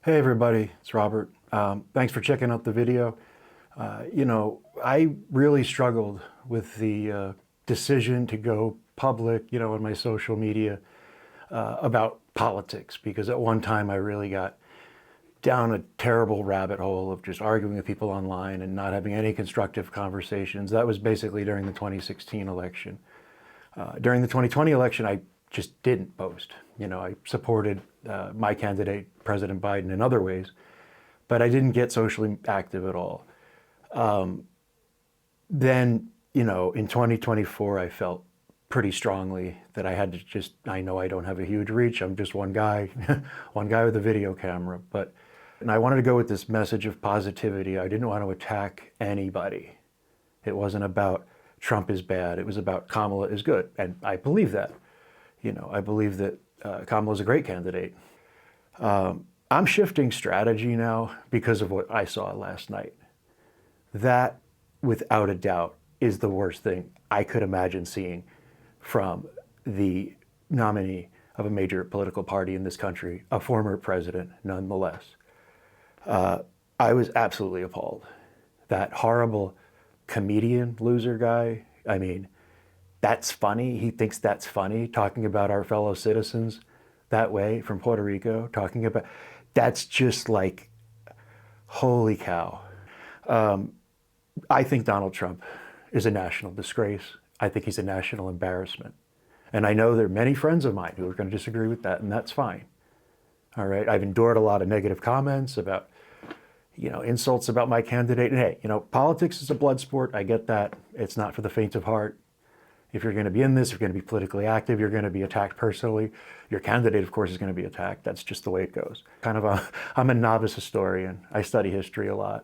Hey everybody, it's Robert. Thanks for checking out the video. I really struggled with the decision to go public, on my social media about politics, because at one time I really got down a terrible rabbit hole of just arguing with people online and not having any constructive conversations. That was basically during the 2016 election. During the 2020 election, I just didn't post. I supported my candidate, President Biden, in other ways, but I didn't get socially active at all. Then, in 2024, I felt pretty strongly that I had to I know I don't have a huge reach. I'm just one guy, one guy with a video camera, and I wanted to go with this message of positivity. I didn't want to attack anybody. It wasn't about Trump is bad. It was about Kamala is good. And I believe that. I believe that Kamala is a great candidate. I'm shifting strategy now because of what I saw last night. That, without a doubt, is the worst thing I could imagine seeing from the nominee of a major political party in this country, a former president nonetheless. I was absolutely appalled. That horrible comedian loser guy, that's funny. He thinks that's funny, talking about our fellow citizens that way from Puerto Rico, that's just like, holy cow. I think Donald Trump is a national disgrace. I think he's a national embarrassment. And I know there are many friends of mine who are going to disagree with that, and that's fine. All right, I've endured a lot of negative comments about, insults about my candidate. And hey, politics is a blood sport. I get that. It's not for the faint of heart. If you're going to be in this, if you're going to be politically active, you're going to be attacked personally. Your candidate, of course, is going to be attacked. That's just the way it goes. I'm a novice historian. I study history a lot.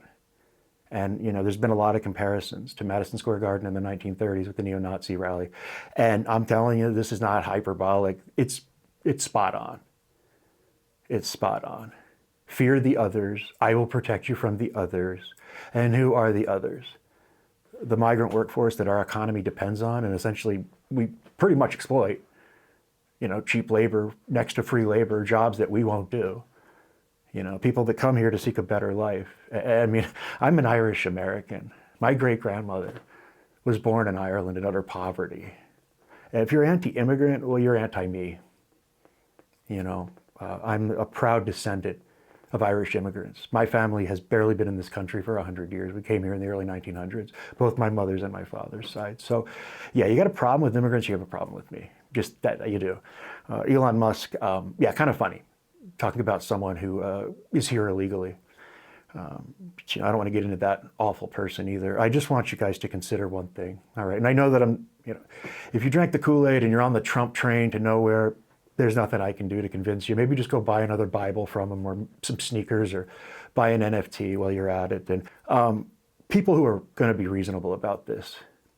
And, there's been a lot of comparisons to Madison Square Garden in the 1930s with the neo-Nazi rally. And I'm telling you, this is not hyperbolic. It's spot on. It's spot on. Fear the others. I will protect you from the others. And who are the others? The migrant workforce that our economy depends on, and essentially we pretty much exploit, cheap labor next to free labor, jobs that we won't do. People that come here to seek a better life. I'm an Irish American. My great-grandmother was born in Ireland in utter poverty. And if you're anti-immigrant, well, you're anti-me. I'm a proud descendant of Irish immigrants. My family has barely been in this country for 100 years. We came here in the early 1900s, both my mother's and my father's side. So yeah, you got a problem with immigrants, you have a problem with me. Just that you do. Elon Musk, kind of funny, talking about someone who is here illegally. I don't want to get into that awful person either. I just want you guys to consider one thing, all right? And I know that if you drank the Kool-Aid and you're on the Trump train to nowhere, there's nothing I can do to convince you. Maybe just go buy another Bible from him or some sneakers or buy an NFT while you're at it. And people who are going to be reasonable about this,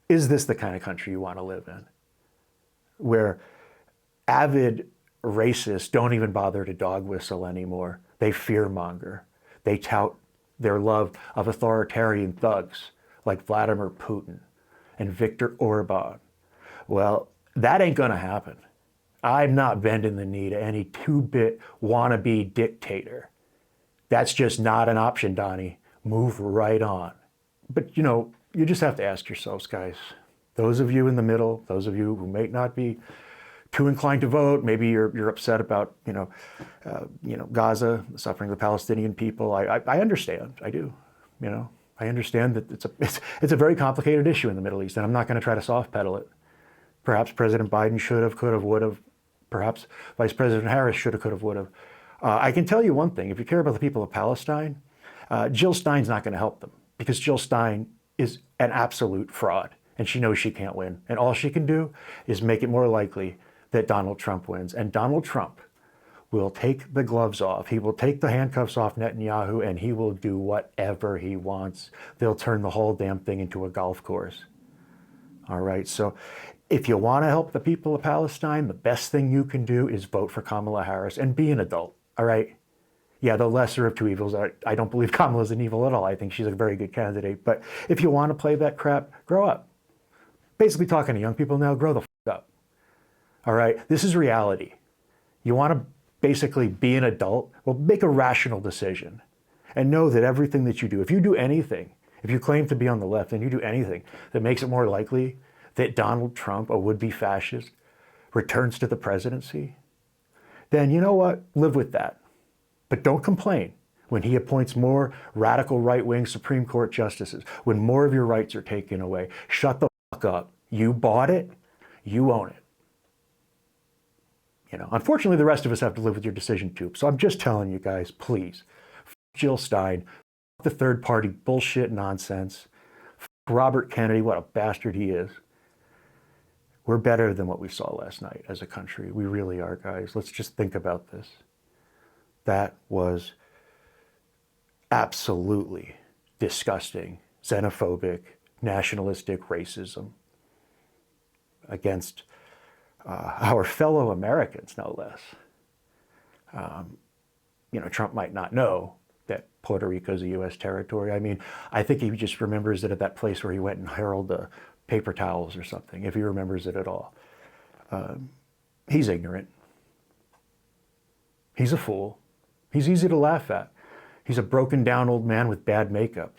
is this the kind of country you want to live in? Where avid racists don't even bother to dog whistle anymore. They fearmonger. They tout their love of authoritarian thugs like Vladimir Putin and Viktor Orban. Well, that ain't going to happen. I'm not bending the knee to any two-bit wannabe dictator. That's just not an option, Donnie. Move right on. But, you just have to ask yourselves, guys, those of you in the middle, those of you who may not be too inclined to vote, maybe you're upset about, Gaza, the suffering of the Palestinian people. I understand. I do. I understand that it's a very complicated issue in the Middle East, and I'm not going to try to soft pedal it. Perhaps President Biden should have, could have, would have. Perhaps Vice President Harris should have, could have, would have. I can tell you one thing. If you care about the people of Palestine, Jill Stein's not going to help them, because Jill Stein is an absolute fraud, and she knows she can't win. And all she can do is make it more likely that Donald Trump wins. And Donald Trump will take the gloves off. He will take the handcuffs off Netanyahu, and he will do whatever he wants. They'll turn the whole damn thing into a golf course. All right, so if you want to help the people of Palestine, the best thing you can do is vote for Kamala Harris and be an adult, all right? Yeah, the lesser of two evils. I don't believe Kamala's an evil at all. I think she's a very good candidate. But if you want to play that crap, grow up. Basically talking to young people now, grow the f*** up. All right, this is reality. You want to basically be an adult, well, make a rational decision and know that everything that you do, if you do anything, if you claim to be on the left and you do anything that makes it more likely that Donald Trump, a would-be fascist, returns to the presidency, then you know what? Live with that. But don't complain when he appoints more radical right-wing Supreme Court justices, when more of your rights are taken away. Shut the fuck up. You bought it. You own it. Unfortunately, the rest of us have to live with your decision too. So I'm just telling you guys, please, Jill Stein, the third party bullshit nonsense, Robert Kennedy, what a bastard he is. We're better than what we saw last night as a country. We really are, guys. Let's just think about this. That was absolutely disgusting, xenophobic, nationalistic racism against our fellow Americans, no less. Trump might not know that Puerto Rico is a U.S. territory. I mean, I think he just remembers it at that place where he went and heralded the paper towels or something, if he remembers it at all. He's ignorant. He's a fool. He's easy to laugh at. He's a broken down old man with bad makeup.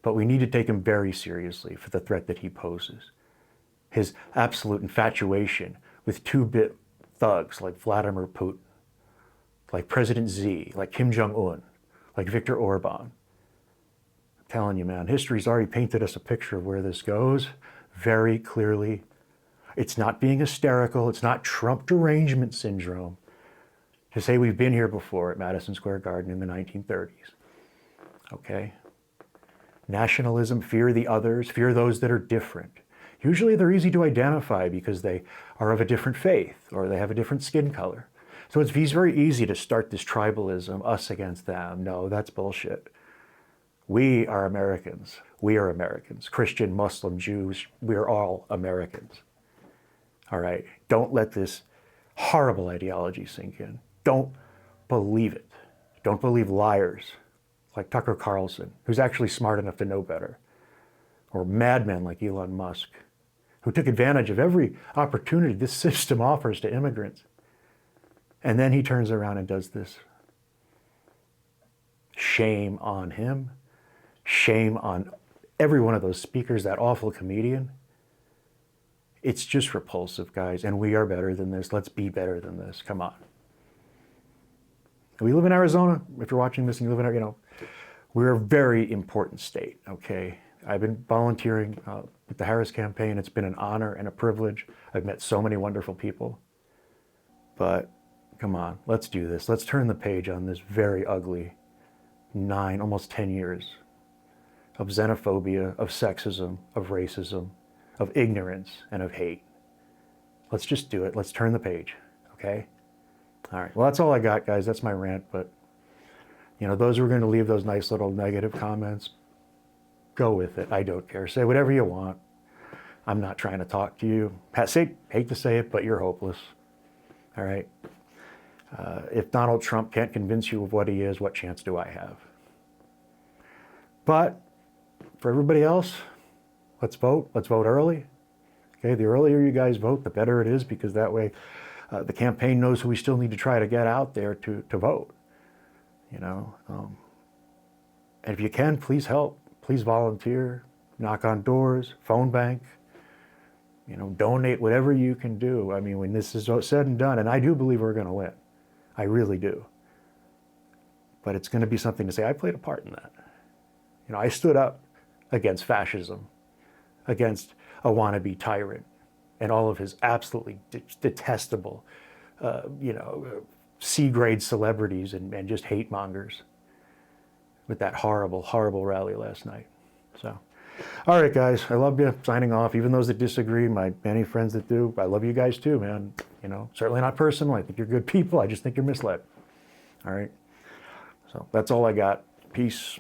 But we need to take him very seriously for the threat that he poses. His absolute infatuation with two-bit thugs like Vladimir Putin, like President Xi, like Kim Jong-un, like Viktor Orban. I'm telling you, man, history's already painted us a picture of where this goes very clearly. It's not being hysterical. It's not Trump derangement syndrome to say we've been here before at Madison Square Garden in the 1930s. Okay? Nationalism, fear the others, fear those that are different. Usually they're easy to identify because they are of a different faith or they have a different skin color. So it's very easy to start this tribalism, us against them. No, that's bullshit. We are Americans. We are Americans. Christian, Muslim, Jews, we are all Americans. All right? Don't let this horrible ideology sink in. Don't believe it. Don't believe liars like Tucker Carlson, who's actually smart enough to know better, or madmen like Elon Musk, who took advantage of every opportunity this system offers to immigrants. And then he turns around and does this. Shame on him. Shame on every one of those speakers, that awful comedian. It's just repulsive, guys, and we are better than this. Let's be better than this. Come on. We live in Arizona. If you're watching this and you live in, we're a very important state, okay? I've been volunteering with the Harris campaign. It's been an honor and a privilege. I've met so many wonderful people. But come on, let's do this. Let's turn the page on this very ugly 9, almost 10 years of xenophobia, of sexism, of racism, of ignorance, and of hate. Let's just do it. Let's turn the page, okay? All right, well, that's all I got, guys. That's my rant, but, those who are going to leave those nice little negative comments, go with it. I don't care. Say whatever you want. I'm not trying to talk to you. Hate to say it, but you're hopeless. All right? If Donald Trump can't convince you of what he is, what chance do I have? But for everybody else, let's vote. Let's vote early. Okay, the earlier you guys vote, the better it is, because that way the campaign knows who we still need to try to get out there to vote. And if you can, please help. Please volunteer, knock on doors, phone bank, donate, whatever you can do. I mean, when this is said and done, and I do believe we're going to win. I really do. But it's going to be something to say, I played a part in that. I stood up against fascism, against a wannabe tyrant, and all of his absolutely detestable, C-grade celebrities and just hate mongers with that horrible, horrible rally last night. So, all right, guys, I love you. Signing off. Even those that disagree, my many friends that do, I love you guys too, man. Certainly not personal. I think you're good people. I just think you're misled. All right. So that's all I got. Peace.